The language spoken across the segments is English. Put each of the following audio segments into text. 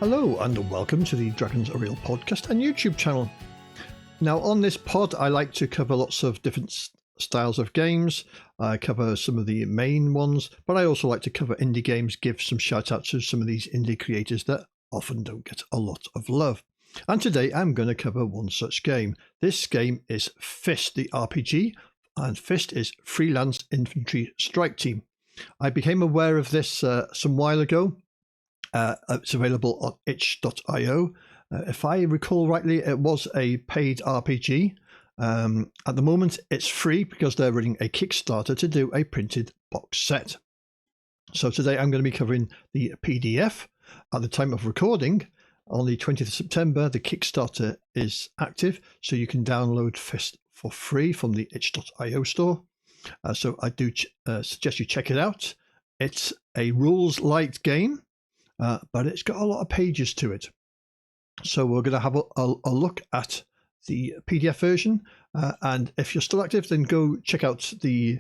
Hello and welcome to the Dragons Are Real podcast and YouTube channel. Now on this pod I like to cover lots of different styles of games. I cover some of the main ones, but I also like to cover indie games, give some shout outs to some of these indie creators that often don't get a lot of love. And today I'm going to cover one such game. This game is Fist, the RPG, and Fist is Freelance Infantry Strike Team. I became aware of this some while ago. It's available on itch.io. If I recall rightly, it was a paid RPG. At the moment, it's free because they're running a Kickstarter to do a printed box set. So today I'm going to be covering the PDF. At the time of recording, on the 20th of September, the Kickstarter is active, so you can download Fist for free from the itch.io store. So I do suggest you check it out. It's a rules-light game. But it's got a lot of pages to it. So we're going to have a look at the PDF version. And if you're still active, then go check out the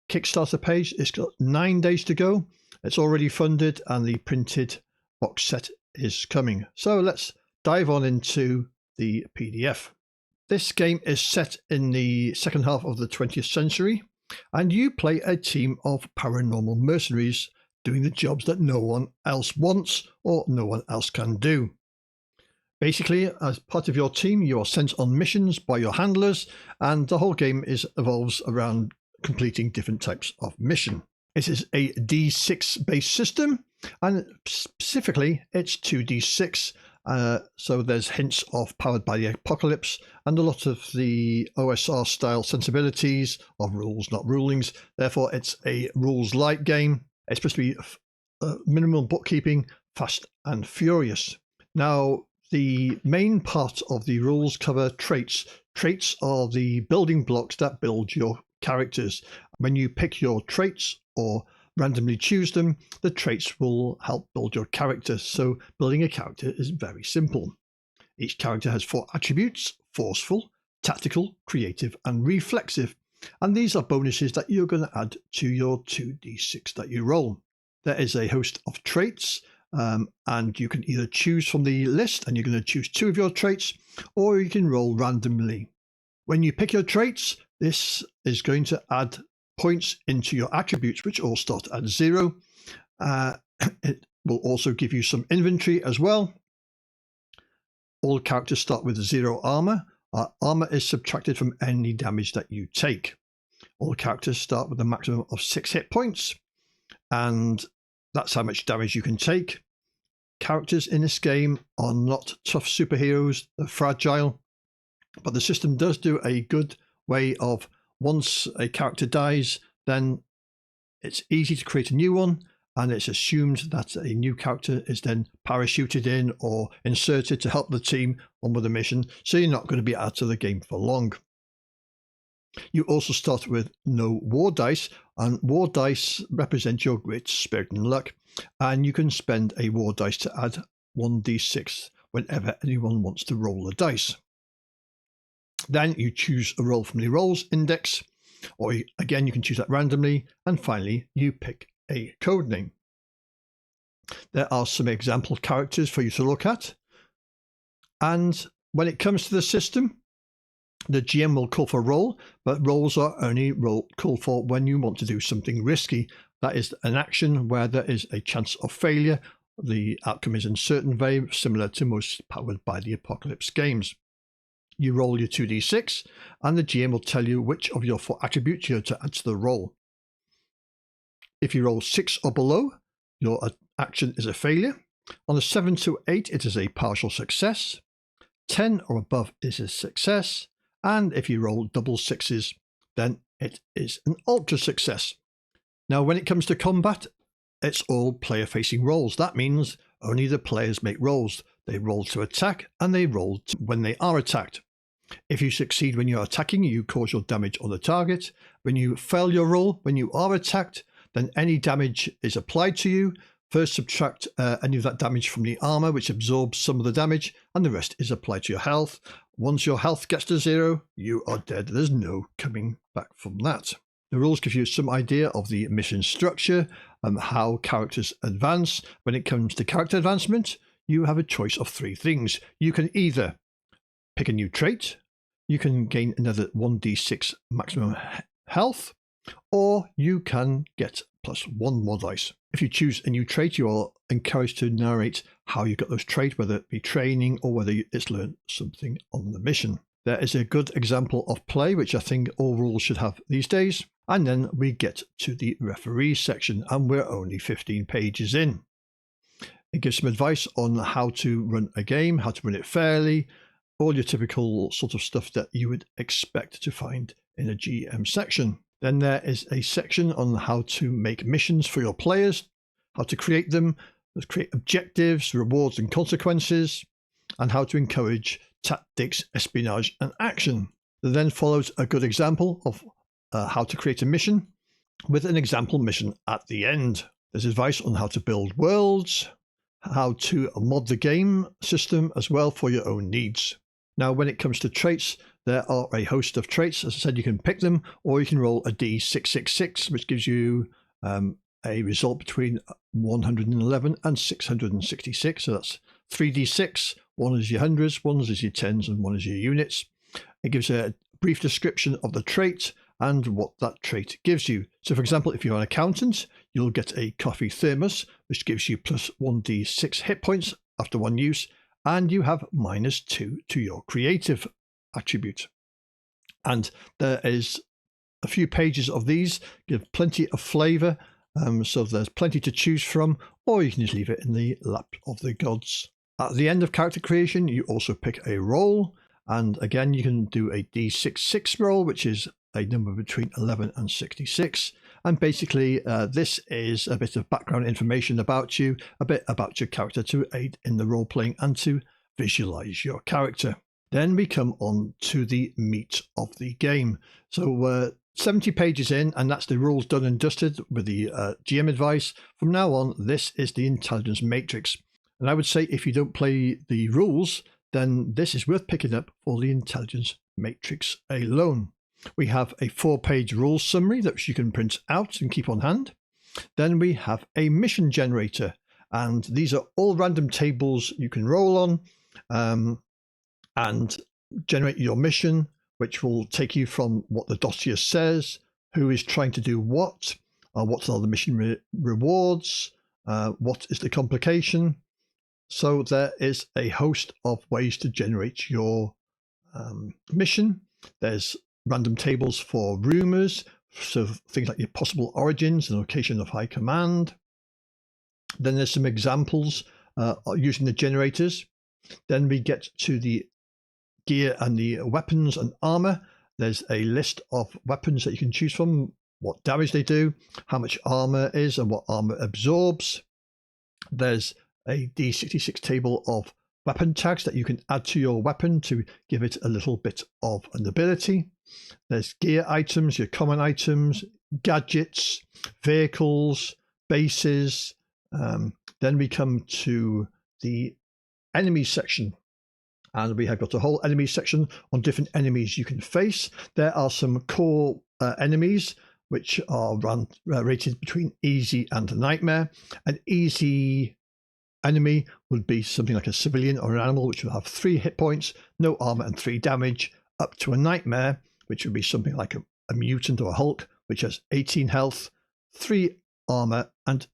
Kickstarter page. It's got 9 days to go. It's already funded and the printed box set is coming. So let's dive on into the PDF. This game is set in the second half of the 20th century, and you play a team of paranormal mercenaries doing the jobs that no one else wants or no one else can do. Basically, as part of your team, you are sent on missions by your handlers, and the whole game evolves around completing different types of mission. It is a D6 based system, and specifically it's 2D6, so there's hints of Powered by the Apocalypse and a lot of the OSR style sensibilities of rules not rulings. Therefore it's a rules light game. It's supposed to be minimal bookkeeping, fast and furious. Now, the main part of the rules cover traits. Traits are the building blocks that build your characters. When you pick your traits or randomly choose them, the traits will help build your character. So building a character is very simple. Each character has 4 attributes: forceful, tactical, creative, and reflexive. And these are bonuses that you're going to add to your 2d6 that you roll. There is a host of traits, and you can either choose from the list, and you're going to choose 2 of your traits, or you can roll randomly. When you pick your traits, this is going to add points into your attributes, which all start at 0. It will also give you some inventory as well. All characters start with 0 armor. Armor is subtracted from any damage that you take. All characters start with a maximum of 6 hit points, and that's how much damage you can take. Characters in this game are not tough superheroes, they're fragile, but the system does do a good way of, once a character dies, then it's easy to create a new one, and it's assumed that a new character is then parachuted in or inserted to help the team on with the mission, so you're not going to be out of the game for long. You also start with no war dice, and war dice represent your grit, spirit and luck, and you can spend a war dice to add 1d6 whenever anyone wants to roll a dice. Then you choose a roll from the rolls index, or again you can choose that randomly, and finally you pick a code name. There are some example characters for you to look at, and when it comes to the system, the GM will call for roll, but rolls are only called for when you want to do something risky. That is an action where there is a chance of failure. The outcome is uncertain, very similar to most Powered by the Apocalypse games. You roll your 2d6, and the GM will tell you which of your 4 attributes you're to add to the roll. If you roll 6 or below, your action is a failure. On a 7 to 8, it is a partial success. 10 or above is a success. And if you roll double 6s, then it is an ultra success. Now, when it comes to combat, it's all player-facing rolls. That means only the players make rolls. They roll to attack, and they roll when they are attacked. If you succeed when you're attacking, you cause your damage on the target. When you fail your roll, when you are attacked, then any damage is applied to you. First subtract any of that damage from the armor, which absorbs some of the damage, and the rest is applied to your health. Once your health gets to 0, you are dead. There's no coming back from that. The rules give you some idea of the mission structure, how characters advance. When it comes to character advancement, you have a choice of 3 things. You can either pick a new trait, you can gain another 1d6 maximum health, or you can get +1 more dice. If you choose a new trait, you are encouraged to narrate how you got those traits, whether it be training or whether it's learned something on the mission. There is a good example of play, which I think all rules should have these days. And then we get to the referee section, and we're only 15 pages in. It gives some advice on how to run a game, how to run it fairly, all your typical sort of stuff that you would expect to find in a GM section. Then there is a section on how to make missions for your players, how to create them, create objectives, rewards and consequences, and how to encourage tactics, espionage and action. There then follows a good example of how to create a mission with an example mission at the end. There's advice on how to build worlds, how to mod the game system as well for your own needs. Now, when it comes to traits, there are a host of traits. As I said, you can pick them, or you can roll a D666, which gives you a result between 111 and 666. So that's 3d6. One is your hundreds, one is your tens, and one is your units. It gives a brief description of the trait and what that trait gives you. So, for example, if you're an accountant, you'll get a coffee thermos, which gives you +1d6 hit points after 1 use, and you have -2 to your creative attribute. And there is a few pages of these, give plenty of flavour, so there's plenty to choose from, or you can just leave it in the lap of the gods. At the end of character creation, you also pick a role, and again you can do a D66 roll, which is a number between 11 and 66. And basically this is a bit of background information about you, a bit about your character to aid in the role playing and to visualize your character. Then we come on to the meat of the game. So 70 pages in, and that's the rules done and dusted with the GM advice. From now on, this is the intelligence matrix. And I would say if you don't play the rules, then this is worth picking up for the intelligence matrix alone. We have a 4-page rules summary that you can print out and keep on hand. Then we have a mission generator, and these are all random tables you can roll on and generate your mission, which will take you from what the dossier says, who is trying to do what are the mission rewards, what is the complication. So there is a host of ways to generate your mission. There's random tables for rumors, so things like your possible origins and location of high command. Then there's some examples using the generators. Then we get to the gear and the weapons and armor. There's a list of weapons that you can choose from, what damage they do, how much armor is and what armor absorbs. There's a D66 table of weapon tags that you can add to your weapon to give it a little bit of an ability. There's gear items, your common items, gadgets, vehicles, bases. Then we come to the enemies section, and we have got a whole enemy section on different enemies you can face. There are some core enemies which are rated between easy and nightmare. An easy enemy would be something like a civilian or an animal, which will have 3 hit points, no armor and 3 damage, up to a nightmare, which would be something like a mutant or a Hulk, which has 18 health, 3 armor, and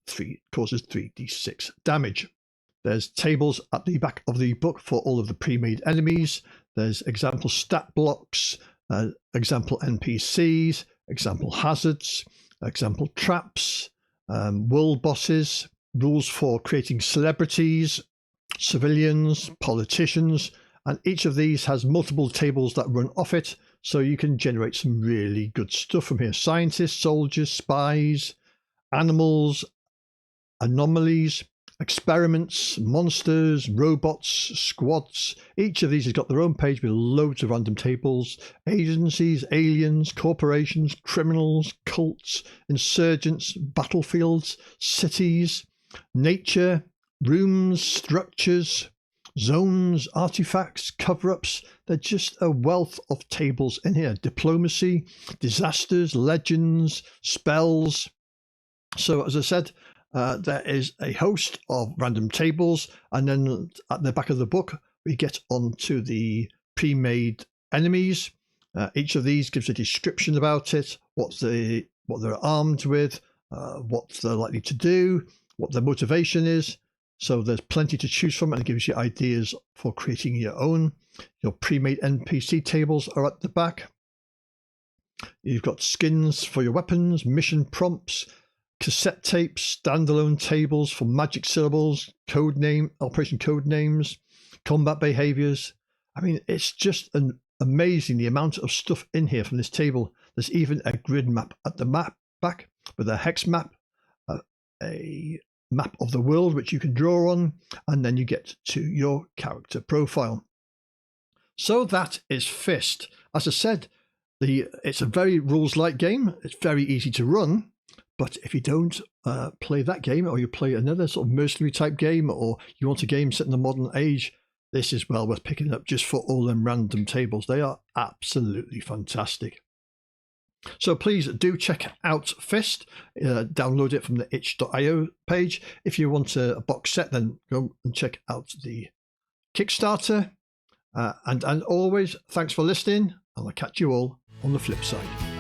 causes 3d6 damage. There's tables at the back of the book for all of the pre-made enemies. There's example stat blocks, example NPCs, example hazards, example traps, world bosses, rules for creating celebrities, civilians, politicians, and each of these has multiple tables that run off it, so you can generate some really good stuff from here. Scientists, soldiers, spies, animals, anomalies, experiments, monsters, robots, squads. Each of these has got their own page with loads of random tables. Agencies, aliens, corporations, criminals, cults, insurgents, battlefields, cities, nature, rooms, structures, zones, artifacts, cover-ups. They're just a wealth of tables in here. Diplomacy, disasters, legends, spells. So as I said, there is a host of random tables, and then at the back of the book we get onto the pre-made enemies. Each of these gives a description about it, what they're armed with, what they're likely to do, what their motivation is. So there's plenty to choose from, and it gives you ideas for creating your own. Your pre-made NPC tables are at the back. You've got skins for your weapons, mission prompts, cassette tapes, standalone tables for magic syllables, operation code names, combat behaviors. I mean, it's just amazing the amount of stuff in here from this table. There's even a grid map at the back with a hex map, a map of the world which you can draw on, and then you get to your character profile. So that is Fist. As I said, it's a very rules-light game. It's very easy to run, but if you don't play that game, or you play another sort of mercenary type game, or you want a game set in the modern age, this is well worth picking up just for all them random tables. They are absolutely fantastic. So please do check out Fist. Download it from the itch.io page. If you want a box set, then go and check out the Kickstarter. And always, thanks for listening, and I'll catch you all on the flip side.